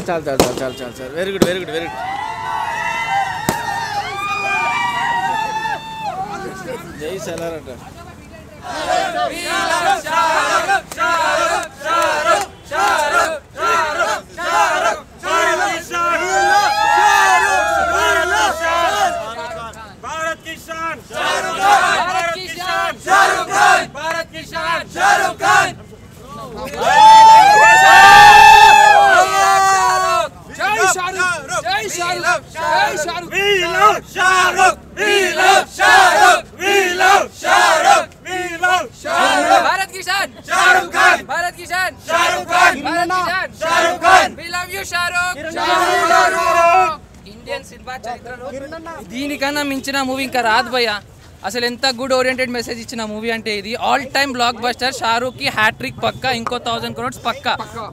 చాలు చాలు చాలు చాలు చాలు చాలు very good very good very good. జై సలారట. भारत किसान शाहरुख खान भारत किसान शाहरुख खान भारत किसान Shahrukh Khan we love you Shahrukh Indian cinema చరిత్రలో దీనికన్నా మించిన మూవీ ఇంకా రాదు భయ్య. అసలు ఎంత గుడ్ ఓరియంటెడ్ మెసేజ్ ఇచ్చిన మూవీ అంటే ఇది all time block buster. Shahrukh కి హ్యాట్రిక్ పక్క, ఇంకో 1000 crores పక్క.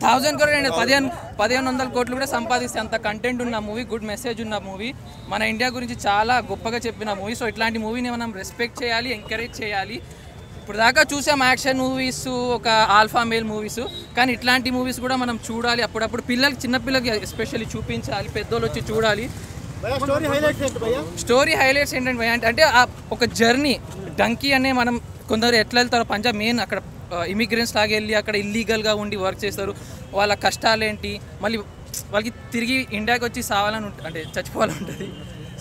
1000 crores అండి, 1500 కోట్లు కూడా సంపాదిస్తే అంత కంటెంట్ ఉన్న మూవీ, గుడ్ మెసేజ్ ఉన్న మూవీ, మన ఇండియా గురించి చాలా గొప్పగా చెప్పిన మూవీ. సో ఇట్లాంటి మూవీని మనం రెస్పెక్ట్ చేయాలి, ఎంకరేజ్ చేయాలి. ఇప్పుడు దాకా చూసాం యాక్షన్ మూవీస్, ఒక ఆల్ఫా మేల్ మూవీస్, కానీ ఇట్లాంటి మూవీస్ కూడా మనం చూడాలి అప్పుడప్పుడు. పిల్లలకి, చిన్నపిల్లలకి ఎస్పెషల్లీ చూపించాలి, పెద్దోళ్ళు వచ్చి చూడాలి. స్టోరీ హైలైట్స్ ఏంటంటే భయ్య అంటే ఒక జర్నీ. డంకీ అనే మనం కొందరు ఎట్లా వెళ్తారో పంజాబ్, మెయిన్ అక్కడ ఇమిగ్రెంట్స్ లాగా వెళ్ళి అక్కడ ఇల్లీగల్గా ఉండి వర్క్ చేస్తారు. వాళ్ళ కష్టాలేంటి, మళ్ళీ వాళ్ళకి తిరిగి ఇండియాకి వచ్చి సావాలని అంటే చచ్చిపోవాలని ఉంటుంది.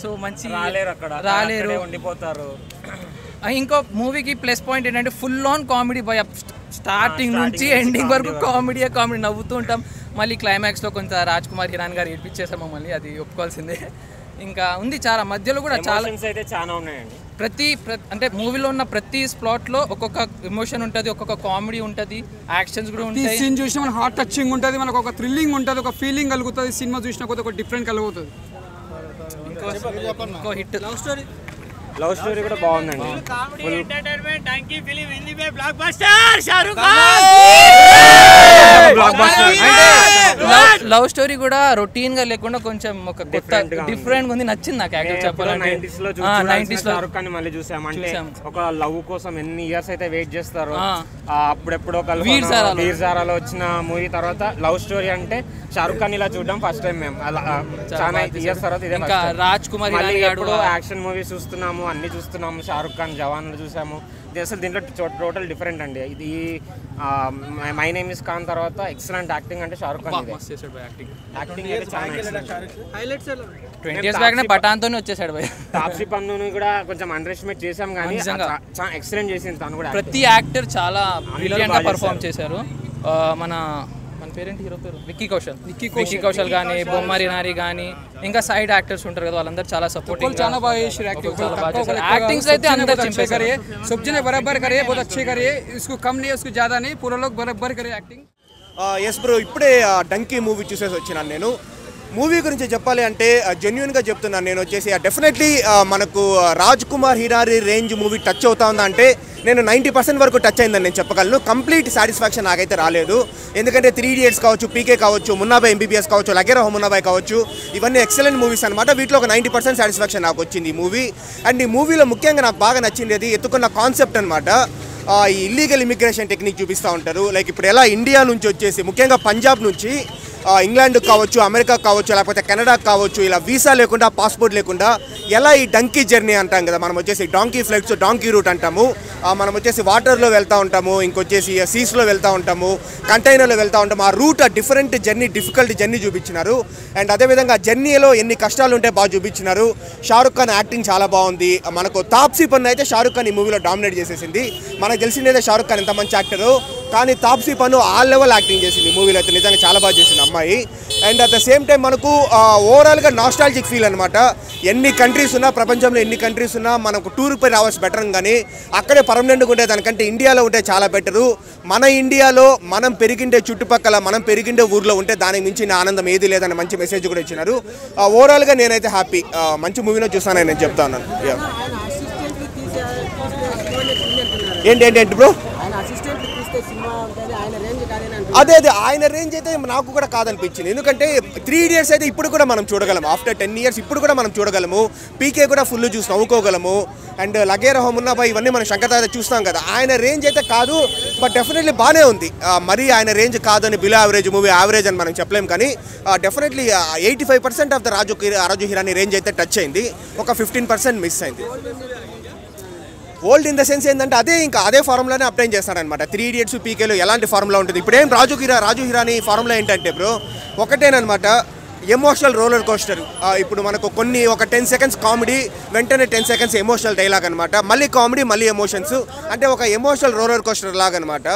సో మంచి రాలేరు, ఉండిపోతారు. ఇంకో మూవీకి ప్లస్ పాయింట్ ఏంటంటే ఫుల్ ఆన్ కామెడీ భయ. స్టార్టింగ్ నుంచి ఎండింగ్ వరకు కామెడీ నవ్వుతూ ఉంటాం. మళ్ళీ క్లైమాక్స్లో కొంత రాజ్ కుమార్ హిరాన్ గారు ఏడ్పించేసాం మమ్మల్ని, అది ఒప్పుకోవాల్సిందే. ఇంకా ఉంది చాలా, మధ్యలో కూడా చాలా ఉన్నాయండి. అంటే మూవీలో ఉన్న ప్రతి స్ప్లాట్లో ఒక్కొక్క ఎమోషన్ ఉంటుంది, ఒక్కొక్క కామెడీ ఉంటుంది, యాక్షన్స్ కూడా ఉంటాయి. సీన్ చూసినా మన హార్ట్ టచింగ్ ఉంటుంది, మనకు ఒక థ్రిల్లింగ్ ఉంటుంది, ఒక ఫీలింగ్ కలుగుతుంది. సినిమా చూసినా కొద్దిగా ఒక డిఫరెంట్ కలుగుతుంది. ఇంకో హిట్ లవ్ స్టోరీ కూడా బాగుందండి. లవ్ స్టోరీ కూడా రొటీన్ గా లేకుండా కొంచెం ఒక కొత్త డిఫరెంట్ ఉంది, నచ్చింది నాకు యాక్చువల్ చెప్పాలంటే. 90s లో షారుఖ్ ఖాన్ మళ్ళీ చూసాం. అంటే ఒక లవ్ కోసం ఎన్ని ఇయర్స్ అయితే వెయిట్ చేస్తారో, అప్పుడెప్పుడో వీర్ జారాలో వచ్చిన మూవీ తర్వాత లవ్ స్టోరీ అంటే షారుఖ్ ఖాన్ ఇలా చూడడం ఫస్ట్ టైం మేము. చాలా ఇయర్స్ తర్వాత ఇదే రాజ్ కుమార్ యాక్షన్ మూవీ చూస్తున్నాము, అన్ని చూస్తున్నాము. షారుఖ్ ఖాన్ జవాన్ చూసాము. అసలు దీంట్లో టోటల్ డిఫరెంట్ అండి. ఇది మై నేమ్ ఇస్ ఖాన్ తర్వాత ఎక్సలెంట్ యాక్టింగ్ అంటే షారుఖ్ ఖాన్. యాక్టింగ్ అయితే చాలా ఎక్సలెంట్. 20 years బ్యాక్ పఠాన్ తోనే వచ్చేసాడు భయ్య. తాప్సీ పన్నుని కూడా కొంచెం అండర్ ఎస్టిమేట్ చేసాం, కానీ చాలా ఎక్సలెంట్ చేసింది తను కూడా. ప్రతి యాక్టర్ చాలా బ్రిలియంట్ గా పర్ఫార్మ్ చేశారు. మన పేరెంట్ హీరో పేరు విక్కీ కౌశల్ కానీ, బొమ్మరి నారి కానీ, ఇంకా సైడ్ యాక్టర్స్ ఉంటారు కదా, వాళ్ళందరూ చాలా సపోర్టింగ్, చాలా బాగా చేశారు. యాక్టింగ్స్ అయితే అందరూ చింపేశారు. सब जने बराबर करे, बहुत अच्छे करे, इसको कम नहीं उसको ज़्यादा नहीं, पूरा लोग बराबर करे एक्टिंग. ఎస్ బ్రో, ఇప్పుడే డంకీ మూవీ చూసేసి వచ్చినాను. నేను మూవీ గురించి చెప్పాలి అంటే జెన్యున్గా చెప్తున్నాను. నేను వచ్చేసి డెఫినెట్లీ మనకు Raj Kumar Hirani range movie touch అవుతా ఉందా అంటే నేను 90% వరకు టచ్ అయిందని నేను చెప్పగలను. కంప్లీట్ సాటిస్ఫాక్షన్ నాకైతే రాలేదు. ఎందుకంటే 3 Idiots కావచ్చు, పీకే కావచ్చు, మున్నాబాయ్ ఎంబీబీఎస్ కావచ్చు, లగేరహో మున్నాబాయ్ కావచ్చు, ఇవన్నీ ఎక్సలెంట్ మూవీస్ అనమాట. వీటిలో ఒక 90% సాటిస్ఫాక్షన్ నాకు వచ్చింది ఈ మూవీ. అండ్ ఈ మూవీలో ముఖ్యంగా నాకు బాగా నచ్చింది అది ఎత్తుకున్న కాన్సెప్ట్ అనమాట. ఈ ఇల్లీగల్ ఇమిగ్రేషన్ టెక్నిక్ చూపిస్తూ ఉంటారు. లైక్ ఇప్పుడు ఎలా ఇండియా నుంచి వచ్చేసి, ముఖ్యంగా పంజాబ్ నుంచి ఇంగ్లాండ్ కావచ్చు, అమెరికా కావచ్చు, లేకపోతే కెనడా కావచ్చు, ఇలా వీసా లేకుండా, పాస్పోర్ట్ లేకుండా ఎలా ఈ డంకీ జర్నీ అంటాం కదా, మనం వచ్చేసి డాంకీ ఫ్లైట్స్, డాంకీ రూట్ అంటాము. మనం వచ్చేసి వాటర్లో వెళ్తూ ఉంటాము, ఇంకొచ్చేసి సీస్లో వెళ్తూ ఉంటాము, కంటైనర్లో వెళ్తూ ఉంటాము. ఆ రూట్ ఆ డిఫరెంట్ జర్నీ, డిఫికల్ట్ జర్నీ చూపించినారు. అండ్ అదేవిధంగా జర్నీలో ఎన్ని కష్టాలు ఉంటే బాగా చూపించినారు. షారుఖ్ ఖాన్ యాక్టింగ్ చాలా బాగుంది. మనకు తాప్సీ పన్ను అయితే షారుఖ్ ఖాన్ ఈ మూవీలో డామినేట్ చేసేసింది. మనకు తెలిసిందే షారుఖ్ ఖాన్ ఎంత మంచి యాక్టరు, కానీ తాప్సీ పన్ను ఆ లెవెల్ యాక్టింగ్ చేసింది మూవీలో అయితే. నిజంగా చాలా బాగా చేసింది అమ్మాయి. And at the same time మనకు ఓవరాల్గా నాస్టాలజిక్ ఫీల్ అనమాట. ఎన్ని కంట్రీస్ ఉన్నా, ప్రపంచంలో ఎన్ని కంట్రీస్ ఉన్నా, మనకు టూర్కి పోయి రావచ్చు బెటర్, కానీ అక్కడే పర్మనెంట్గా ఉంటే దానికంటే ఇండియాలో ఉంటే చాలా బెటరు. మన ఇండియాలో మనం పెరిగిండే చుట్టుపక్కల, మనం పెరిగిండే ఊర్లో ఉంటే దానికి మించిన ఆనందం ఏది లేదన్న మంచి మెసేజ్ కూడా ఇచ్చినారు. ఓవరాల్గా నేనైతే హ్యాపీ. మంచి మూవీలో చూస్తానని నేను చెప్తా ఉన్నాను. ఏంటి బ్రో? అదే ఆయన రేంజ్ అయితే నాకు కూడా కాదనిపించింది. ఎందుకంటే 3 Idiots అయితే ఇప్పుడు కూడా మనం చూడగలము. ఆఫ్టర్ 10 years ఇప్పుడు కూడా మనం చూడగలము. పీకే కూడా ఫుల్ చూసి నవ్వుకోగలము. అండ్ లగేరహో మున్నాబాయ్ ఇవన్నీ మనం శంకర్ దాదా చూస్తాం కదా. ఆయన రేంజ్ అయితే కాదు, బట్ డెఫినెట్లీ బాగానే ఉంది. మరీ ఆయన రేంజ్ కాదని, బిలో యావరేజ్ మూవీ, యావరేజ్ అని మనం చెప్పలేం. కానీ definitely 85% of the Raju Hirani range అయితే టచ్ అయింది. ఒక 15% మిస్ అయింది. ఓల్డ్ ఇన్ ద సెన్స్ ఏంటంటే అదే ఫార్ములానే అప్లై చేస్తారనమాట. 3 Idiots, పీకేలో ఎలాంటి ఫార్ములా ఉంటుంది. ఇప్పుడేం రాజు హిరానీ ఫార్ములా ఏంటంటే బ్రో ఒకటేనమాట, ఎమోషనల్ రోలర్ కోస్టర్. ఇప్పుడు మనకు ఒక 10 seconds కామెడీ, వెంటనే 10 seconds ఎమోషనల్ డైలాగ్ అనమాట. మళ్ళీ కామెడీ, మళ్ళీ ఎమోషన్స్, అంటే ఒక ఎమోషనల్ రోలర్ కోస్టర్ లాగా అనమాట.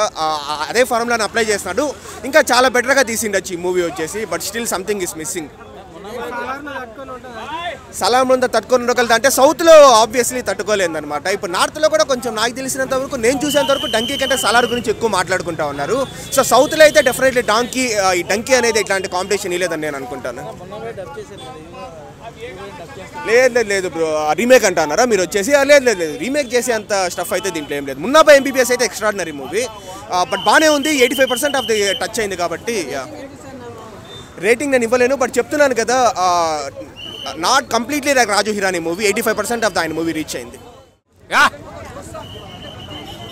అదే ఫార్ములాని అప్లై చేస్తున్నాడు. ఇంకా చాలా బెటర్గా తీసిండొచ్చు ఈ మూవీ వచ్చేసి. But still something is missing. సలాం అంతా తట్టుకొని ఉండగలదు అంటే సౌత్లో ఆబ్వియస్లీ తట్టుకోలేదన్నమాట. ఇప్పుడు నార్త్లో కూడా కొంచెం నాకు తెలిసినంత వరకు, నేను చూసేంత వరకు డంకీ కంటే సలార్ గురించి ఎక్కువ మాట్లాడుకుంటా ఉన్నారు. సో సౌత్లో అయితే డెఫినెట్లీ ఈ డంకీ అనేది ఇట్లాంటి కాంపిటీషన్ లేదని నేను అనుకుంటాను. లేదు బ్రో, రీమేక్ అంటున్నారా మీరు వచ్చేసి? లేదు, రీమేక్ చేసే అంత స్టఫ్ అయితే దీంట్లో ఏం లేదు. మున్నాబాయ్ ఎంబీబీఎస్ అయితే ఎక్స్ట్రాడినరీ మూవీ, బట్ బాగానే ఉంది. 85% ఆఫ్ ది టచ్ అయింది కాబట్టి రేటింగ్ నేను ఇవ్వలేను. బట్ చెప్తున్నాను కదా, not completely like Raju Hirani movie. 85% of the ఆయన మూవీ రీచ్ అయింది.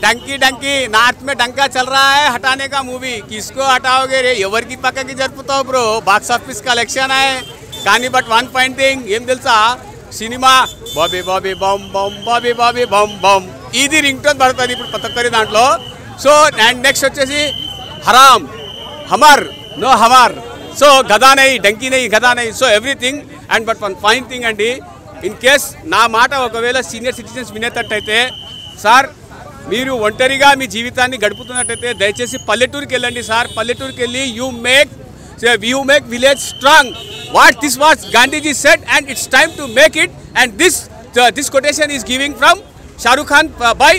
डंकी नॉर्थ में डंका चल रहा है हटाने का मूवी. किसको हटाओगे रे? एवर की पक्का की जरूरत ब्रो. बॉक्स ऑफिस कलेक्शन है కానీ బట్ వన్ పాయింట్ థింగ్ ఏం తెలుసా, సినిమా బాబీ బాబీ బమ్ బమ్ బాబీ బాబీ బమ్ బమ్ ఇది రింగ్ టోన్ పడుతుంది ఇప్పుడు ప్రతి ఒక్కరి దాంట్లో. సో అండ్ నెక్స్ట్ వచ్చేసి హరామ్ హమర్ నో హమార్. సో గదా నై డంకీ నై గదా నై. So everything. And but one fine thing అండి, ఇన్ కేస్ నా మాట ఒకవేళ సీనియర్ సిటిజన్స్ వినేటట్టయితే, సార్ మీరు ఒంటరిగా మీ జీవితాన్ని గడుపుతున్నట్టయితే దయచేసి పల్లెటూరుకి వెళ్ళండి సార్. పల్లెటూరుకి వెళ్ళి you make village strong. What this was Gandhiji said, and it's time to make it. And this quotation is giving from Shah Rukh Khan by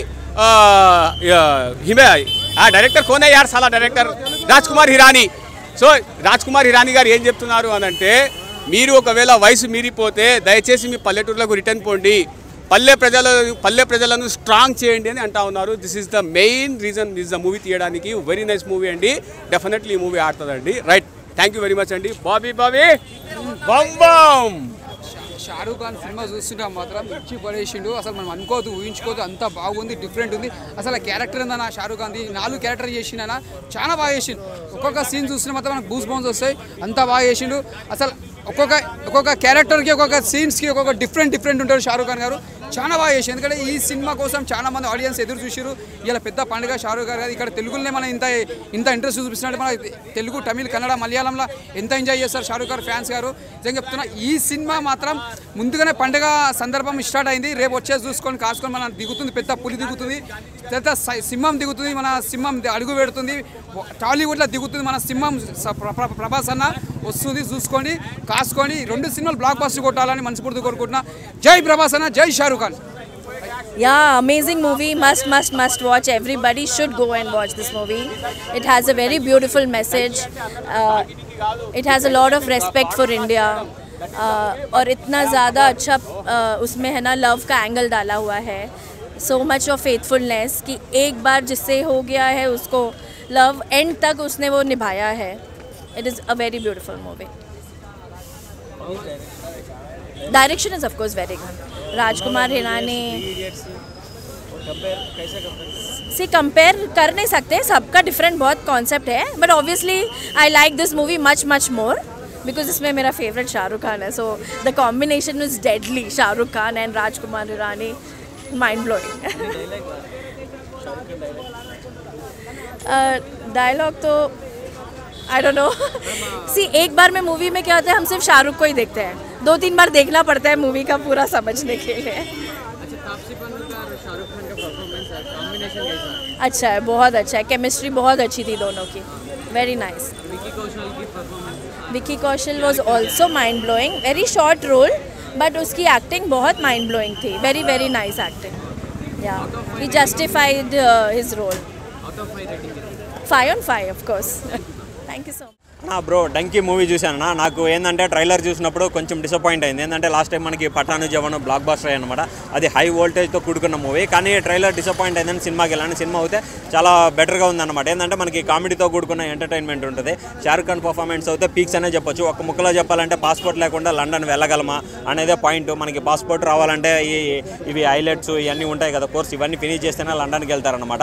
director कौन है यार साला director రాజ్కుమార్ హిరానీ. సో రాజ్కుమార్ హిరానీ గారు ఏం చెప్తున్నారు అని అంటే, మీరు ఒకవేళ వయసు మీరిపోతే దయచేసి మీ పల్లెటూరులకు రిటర్న్ పోండి, పల్లె ప్రజలను స్ట్రాంగ్ చేయండి అని అంటా ఉన్నారు. This is the main reason this the movie తీయడానికి. వెరీ నైస్ మూవీ అండి, డెఫినెట్లీ ఈ మూవీ ఆడుతుందండి. Right, thank you very much అండి. బాబీ బమ్ బమ్. షారూఖ్ ఖాన్ సినిమా చూస్తుంటే మాత్రం ఇచ్చి పడేసిండు. అసలు మనం అనుకోవద్దు, ఊహించుకోవద్దు, అంత బాగుంది, డిఫరెంట్ ఉంది. అసలు ఆ క్యారెక్టర్ ఏందన్నా షారూఖ్ ఖాన్ది, 4 క్యారెక్టర్ చేసిండనా, చాలా బాగా చేసిండు. ఒక్కొక్క సీన్ చూస్తుంటే మాత్రం మనకు గూస్ బౌన్స్ వస్తాయి, అంత బాగా చేసిండు. అసలు ఒక్కొక్క క్యారెక్టర్కి, ఒక్కొక్క సీన్స్కి ఒక్కొక్క డిఫరెంట్ ఉంటారు షారూఖ్ ఖాన్ గారు. చాలా బాగా చేసి, ఎందుకంటే ఈ సినిమా కోసం చాలా మంది ఆడియన్స్ ఎదురు చూసారు. ఇలా పెద్ద పండుగ షారూఖ్ గారు. ఇక్కడ తెలుగులోనే మనం ఇంత ఇంట్రెస్ట్ చూపిస్తున్నట్టు, మన తెలుగు, తమిళ్, కన్నడ, మలయాళంలో ఎంత ఎంజాయ్ చేస్తారు షారూఖ్ గారు ఫ్యాన్స్ గారు. నిజంగా చెప్తున్నా, ఈ సినిమా మాత్రం ముందుగానే పండుగ సందర్భం స్టార్ట్ అయింది. రేపు వచ్చేసి చూసుకొని కాసుకొని మన దిగుతుంది, పెద్ద పులి దిగుతుంది, పెద్ద సింహం దిగుతుంది, మన సింహం అడుగు పెడుతుంది, టాలీవుడ్లో దిగుతుంది మన సింహం. ప్రభాస్ అన్న వస్తుంది, చూసుకొని కాసుకొని 2 సినిమాలు బ్లాక్ బస్టర్ కొట్టాలని మనస్ఫూర్తి కోరుకుంటున్నా. జై ప్రభాస్ అన్న, జై Shah Rukh Khan. Yeah, amazing movie. Must watch. Everybody should go and watch this movie. It has a very beautiful message. It has a lot of respect for India. और इतना ज़्यादा अच्छा उसमें है ना लव का एंगल डाला हुआ है. So much of faithfulness कि एक बार जिससे हो गया है उसको लव एंड तक उसने वो निभाया है. It is a very beautiful movie. Direction is of course very good. Rajkumar Hirani से कंपेयर कर नहीं सकते, सबका डिफरेंट बहुत कॉन्सेप्ट है. But obviously I like this movie much more because इसमें मेरा फेवरेट शाहरुख खान है. So the combination is deadly. Shahrukh Khan and Rajkumar Hirani, mind blowing. Dialogue तो आई डोंट नो. सी एक बार में मूवी में क्या होता है, हम सिर्फ शाहरुख को ही देखते हैं, 2-3 बार देखना पड़ता है मूवी का पूरा समझने के लिए. अच्छा है, बहुत अच्छा है. केमिस्ट्री बहुत अच्छी थी दोनों की, very nice. Vicky Kaushal was also mind blowing. Very short role but उसकी एक्टिंग बहुत माइंड ब्लोइंग थी. Very nice acting. Yeah he justified his role. 5 on 5 of course. Thank you so much. Bro Dunki movie చూశాను నాకు ఏంటంటే ట్రైలర్ చూసినప్పుడు కొంచెం disappoint అయింది. ఏంటంటే లాస్ట్ టైం మనకి పఠాను జవాన్ బ్లాక్ బాస్టర్ అనమాట, అది హై వోల్టేజ్తో కూడుకున్న మూవీ. కానీ ట్రైలర్ డిసప్పాయింట్ అయిందని సినిమాకి వెళ్ళాను. సినిమా అయితే చాలా బెటర్గా ఉందన్నమాట. ఏంటంటే మనకి కామెడీతో కూడుకున్న ఎంటర్టైన్మెంట్ ఉంటుంది. షారుఖ్ ఖాన్ పర్ఫార్మెన్స్ అయితే పీక్స్ అనే చెప్పొచ్చు. ఒక ముక్కలో చెప్పాలంటే పాస్పోర్ట్ లేకుండా లండన్ వెళ్ళగలమా అనేదే పాయింట్. మనకి పాస్పోర్ట్ రావాలంటే ఇవి హైలైట్స్ ఇవన్నీ ఉంటాయి కదా కోర్స్, ఇవన్నీ ఫినిష్ చేస్తేనే లండన్కి వెళ్తారనమాట.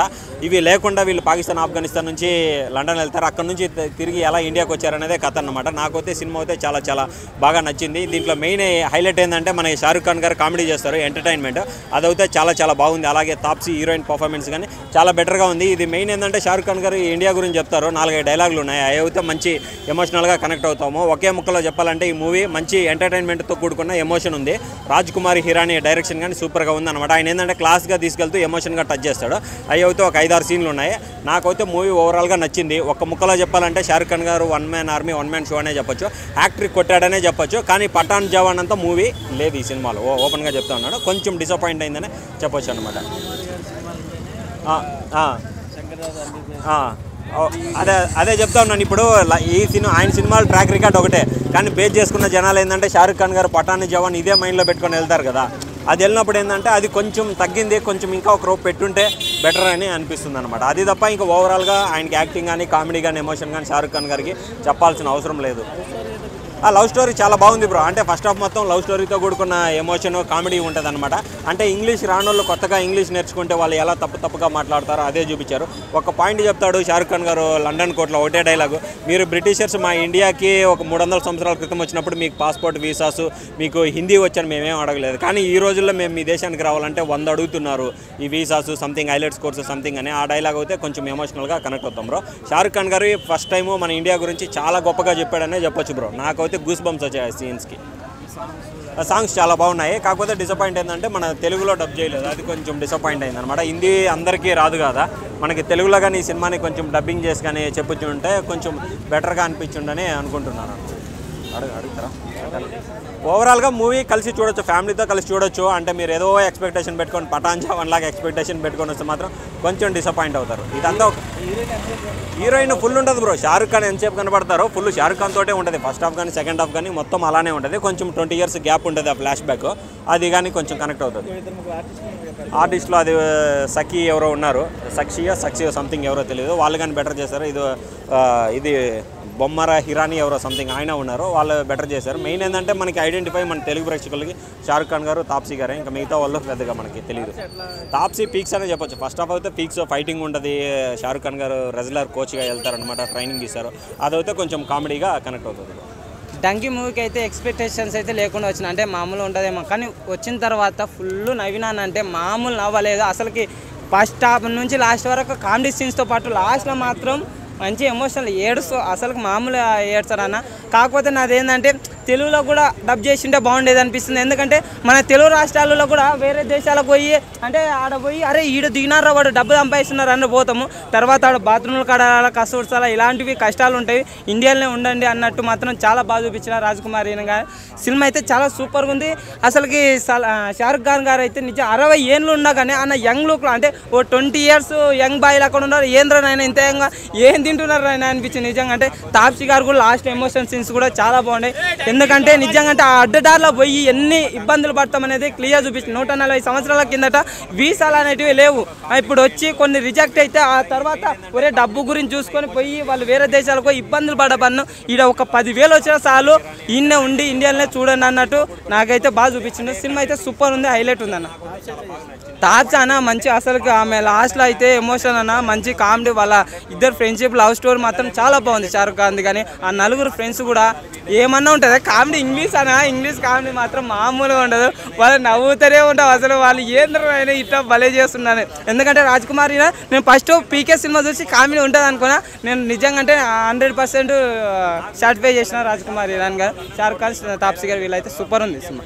ఇవి లేకుండా వీళ్ళు పాకిస్తాన్ ఆఫ్ఘనిస్తాన్ నుంచి లండన్ వెళ్తారు. అక్కడ నుంచి తిరిగి ఎలా ఇండియాకి వచ్చారనేదే కథ అనమాట. నాకైతే సినిమా అయితే చాలా చాలా బాగా నచ్చింది. దీంట్లో మెయిన్ హైలైట్ ఏంటంటే మనకి షారుఖ్ ఖాన్ గారు కామెడీ చేస్తారు, ఎంటర్టైన్మెంట్ అదైతే చాలా చాలా బాగుంది. అలాగే తాప్సీ హీరోయిన్ పర్ఫార్మెన్స్ కానీ చాలా బెటర్గా ఉంది. ఇది మెయిన్ ఏంటంటే షారుఖ్ ఖాన్ గారు ఇండియా గురించి చెప్తారు, 4-5 డైలాగులు ఉన్నాయి. అవి అయితే మంచి ఎమోషనల్గా కనెక్ట్ అవుతాము. ఒకే ముక్కలో చెప్పాలంటే ఈ మూవీ మంచి ఎంటర్టైన్మెంట్తో కూడుకున్న ఎమోషన్ ఉంది. రాజ్ కుమార్ హిరానీ డైరెక్షన్ కానీ సూపర్గా ఉంది అనమాట. ఆయన ఏంటంటే క్లాస్గా తీసుకెళ్తూ ఎమోషన్గా టచ్ చేస్తాడు. అవి అయితే ఒక 5-6 సీన్లు ఉన్నాయి. నాకైతే మూవీ ఓవరాల్గా నచ్చింది. ఒక ముక్కలో చెప్పాలంటే షారుఖ్ ఖాన్ గారు 1 మ్యాన్ ఆర్మీ 1 మ్యాన్ షో అనే చెప్పొచ్చు, హ్యాట్రిక్ కొట్టాడనే చెప్పొచ్చు. కానీ పఠాన్ జవాన్ అంతా మూవీ లేదు ఈ సినిమాలో, ఓపెన్గా చెప్తా ఉన్నాడు. కొంచెం డిసప్పాయింట్ అయిందని చెప్పొచ్చు అనమాట. అదే చెప్తా ఉన్నాను. ఇప్పుడు ఆయన సినిమాలు ట్రాక్ రికార్డ్ ఒకటే, కానీ బేస్ చేసుకున్న జనాలు ఏంటంటే షారుఖ్ ఖాన్ గారు పఠాన్ జవాన్ ఇదే మైండ్లో పెట్టుకొని వెళ్తారు కదా. అది వెళ్ళినప్పుడు ఏంటంటే అది కొంచెం తగ్గింది, కొంచెం ఇంకా ఒక రూపు పెట్టుంటే బెటర్ అని అనిపిస్తుంది అనమాట. అది తప్ప ఇంకా ఓవరాల్గా ఆయనకి యాక్టింగ్ కానీ కామెడీ కానీ ఎమోషన్ కానీ షారుఖ్ ఖాన్ గారికి చెప్పాల్సిన అవసరం లేదు. ఆ లవ్ స్టోరీ చాలా బాగుంది బ్రో. అంటే ఫస్ట్ హాఫ్ మొత్తం లవ్ స్టోరీతో కూడుకున్న ఎమోషన్ కామెడీ ఉంటుంది అనమాట. అంటే ఇంగ్లీష్ రానోళ్ళు కొత్తగా ఇంగ్లీష్ నేర్చుకుంటే వాళ్ళు ఎలా తప్పుగా మాట్లాడతారో అదే చూపించారు. ఒక పాయింట్ చెప్తాడు షారుఖ్ ఖాన్ గారు లండన్ కోర్టులో, ఒకటే డైలాగు, మీరు బ్రిటిషర్స్ మా ఇండియాకి ఒక 300 సంవత్సరాల క్రితం వచ్చినప్పుడు మీకు పాస్పోర్ట్ వీసాస్ మీకు హిందీ వచ్చని మేమేం అడగలేదు, కానీ ఈ రోజుల్లో మేము మీ దేశానికి రావాలంటే 100 అడుగుతున్నారు ఈ visas something highlights course something అని. ఆ డైలాగ్ అయితే కొంచెం ఎమోషనల్గా కనెక్ట్ అవుతాం బ్రో. షారుఖ్ ఖాన్ గారు ఫస్ట్ టైం మన ఇండియా గురించి చాలా గొప్పగా చెప్పాడనే చెప్పొచ్చు బ్రో. నాకైతే గూస్ బంప్స్ వచ్చాయి సీన్స్కి. సాంగ్స్ చాలా బాగున్నాయి. కాకపోతే డిసప్పాయింట్ ఏంటంటే మన తెలుగులో డబ్ చేయలేదు, అది కొంచెం డిసప్పాయింట్ అయింది అనమాట. హిందీ అందరికీ రాదు కదా, మనకి తెలుగులో కానీ ఈ సినిమాని కొంచెం డబ్బింగ్ చేసి కానీ చెప్పుంటే కొంచెం బెటర్గా అనిపించుండని అనుకుంటున్నాను. అడుగుతారా? ఓవరాల్గా మూవీ కలిసి చూడొచ్చు, ఫ్యామిలీతో కలిసి చూడొచ్చు. అంటే మీరు ఏదో ఎక్స్పెక్టేషన్ పెట్టుకొని పఠాన్ జవాన్ లాగా ఎక్స్పెక్టేషన్ పెట్టుకొని వస్తే మాత్రం కొంచెం డిసప్పాయింట్ అవుతారు. ఇదంతా హీరోయిన్ ఫుల్ ఉంటుంది బ్రో. షారుఖ్ ఖాన్ ఎంతసేపు కనబడతారో ఫుల్ షారుఖ్ ఖాన్ తోటే ఉంటుంది. ఫస్ట్ హాఫ్ కానీ సెకండ్ హాఫ్ కానీ మొత్తం అలానే ఉంటుంది. కొంచెం 20 years గ్యాప్ ఉంటుంది ఆ ఫ్లాష్ బ్యాక్, అది కానీ కొంచెం కనెక్ట్ అవుతుంది. ఆర్టిస్ట్లో అది సఖీ ఎవరో ఉన్నారు, సక్షియో సంథింగ్ ఎవరో తెలియదు, వాళ్ళు కానీ బెటర్ చేశారు. ఇది బొమ్మర హిరానీ ఎవరో సంథింగ్ ఆయన ఉన్నారు, వాళ్ళు బెటర్ చేశారు. మెయిన్ ఏంటంటే మనకి ఐడెంటిఫై మన తెలుగు ప్రేక్షకులకి షారుఖ్ ఖాన్ గారు తాప్సీ గారే, ఇంకా మిగతా వాళ్ళు పెద్దగా మనకి తెలియదు. తాప్సీ పీక్స్ అనే చెప్పొచ్చు. ఫస్ట్ హాఫ్ అయితే పీక్స్ ఫైటింగ్ ఉంటుంది, షారుఖ్ ఖాన్ గారు రెగ్యులర్ కోచ్గా వెళ్తారనమాట, ట్రైనింగ్ ఇస్తారు, అదైతే కొంచెం కామెడీగా కనెక్ట్ అవుతుంది. డంకీ మూవీకి అయితే ఎక్స్పెక్టేషన్స్ అయితే లేకుండా వచ్చిన, అంటే మామూలు ఉంటుందేమో, కానీ వచ్చిన తర్వాత ఫుల్ నవ్వినానంటే మామూలు నవ్వలేదు అసలుకి. ఫస్ట్ హాఫ్ నుంచి లాస్ట్ వరకు కామెడీ సీన్స్తో పాటు లాస్ట్లో మాత్రం మంచి ఎమోషనల్ ఏడుస్తూ అసలు మామూలు ఏడ్చారన్న. కాకపోతే నాదేంటంటే తెలుగులో కూడా డబ్ చేసింటే బాగుండేది అనిపిస్తుంది. ఎందుకంటే మన తెలుగు రాష్ట్రాలలో కూడా వేరే దేశాలకు పోయి అంటే ఆడ పోయి అరే ఈడ దిగినారా వాడు డబ్బు సంపాదిస్తున్నారు అని పోతాము, తర్వాత ఆడ బాత్రూమ్లు కడాల కష్టపడాలా ఇలాంటివి కష్టాలు ఉంటాయి, ఇండియాలోనే ఉండండి అన్నట్టు మాత్రం చాలా బాగా చూపించిన రాజ్ కుమార్ గారు. సినిమా అయితే చాలా సూపర్గా ఉంది. అసలుకి షారుఖ్ ఖాన్ గారు అయితే నిజం 60 ఏళ్ళు ఉన్నా కానీ అన్న యంగ్ లుక్లో అంటే ఓ 20 years యంగ్ బాయ్లు అక్కడ ఉన్నారు. ఏంద్రనైనా ఇంత యంగ్ ఏం తింటున్నారు ఆయన అనిపించింది నిజంగా. అంటే తాప్సీ గారు కూడా లాస్ట్ ఎమోషన్ సీన్స్ కూడా చాలా బాగున్నాయి. ఎందుకంటే నిజంగా అంటే ఆ అడ్డదారిలో పోయి ఎన్ని ఇబ్బందులు పడతామనేది క్లియర్ చూపించింది. 140 సంవత్సరాల కిందట వీసాలు అనేటివి లేవు, ఇప్పుడు వచ్చి కొన్ని రిజెక్ట్ అయితే ఆ తర్వాత ఒరే డబ్బు గురించి చూసుకొని పోయి వాళ్ళు వేరే దేశాలకు పోయి ఇబ్బందులు పడబన్ను, ఈడ ఒక 10,000 వచ్చినా చాలు ఈయనే ఉండి ఇండియాలోనే చూడండి అన్నట్టు నాకైతే బాగా చూపించింది. సినిమా అయితే సూపర్ ఉంది, హైలైట్ ఉంది అన్న. తాప్సీ అన్న మంచి అసలుకి ఆమె లాస్ట్లో అయితే ఎమోషన్ అన్న మంచి కామెడీ, వాళ్ళ ఇద్దరు ఫ్రెండ్షిప్ లవ్ స్టోరీ మాత్రం చాలా బాగుంది షారుఖ్ ఖాన్. కానీ ఆ 4 ఫ్రెండ్స్ కూడా ఏమన్నా ఉంటుంది కామెడీ, ఇంగ్లీష్ కామెడీ మాత్రం మామూలుగా ఉండదు. వాళ్ళు నవ్వుతూనే ఉంటాం అసలు, వాళ్ళు ఏంద్రైనా ఇట్లా భలే చేస్తున్నాను. ఎందుకంటే రాజ్ కుమార్ నేను ఫస్ట్ పీకే సినిమా చూసి కామెడీ ఉంటుంది అనుకున్నా, నేను నిజంగా అంటే 100% సాటిస్ఫై చేసిన రాజ్ కుమార్ ఇరాన్ గారు, షారుఖ్ ఖాన్, తాప్సీ గారు వీళ్ళైతే సూపర్ ఉంది సినిమా.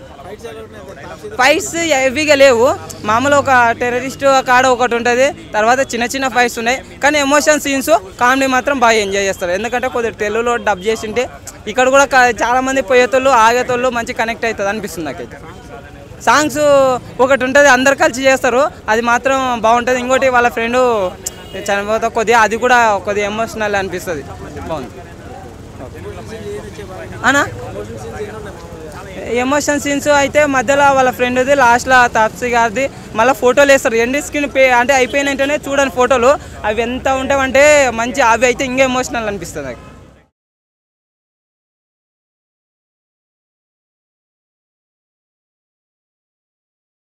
ఫైట్స్ హెవీగా లేవు, మామూలు ఒక టెర్రరిస్ట్ కాడ ఒకటి ఉంటుంది, తర్వాత చిన్న ఫైట్స్ ఉన్నాయి. కానీ ఎమోషన్ సీన్స్ కామెడీ మాత్రం బాగా ఎంజాయ్ చేస్తారు. ఎందుకంటే కొద్దిగా తెలుగులో డబ్ చేసింటే ఇక్కడ కూడా చాలామంది పోయేతోళ్ళు ఆగేతోళ్ళు మంచి కనెక్ట్ అవుతుంది అనిపిస్తుంది నాకైతే. సాంగ్స్ ఒకటి ఉంటుంది అందరు కలిసి చేస్తారు, అది మాత్రం బాగుంటుంది. ఇంకోటి వాళ్ళ ఫ్రెండ్ చనిపోతే కొద్దిగా అది కూడా కొద్దిగా ఎమోషనల్ అనిపిస్తుంది, బాగుంది. అనా ఎమోషన్ సీన్స్ అయితే మధ్యలో వాళ్ళ ఫ్రెండ్ది లాస్ట్లో తాప్సీ గారిది మళ్ళీ ఫోటోలు వేస్తారు ఎండి స్క్రీన్ అంటే అయిపోయిన వెంటనే చూడండి ఫోటోలు అవి ఎంత ఉంటాయంటే మంచి అవి అయితే ఇంకా ఎమోషనల్ అనిపిస్తుంది నాకు.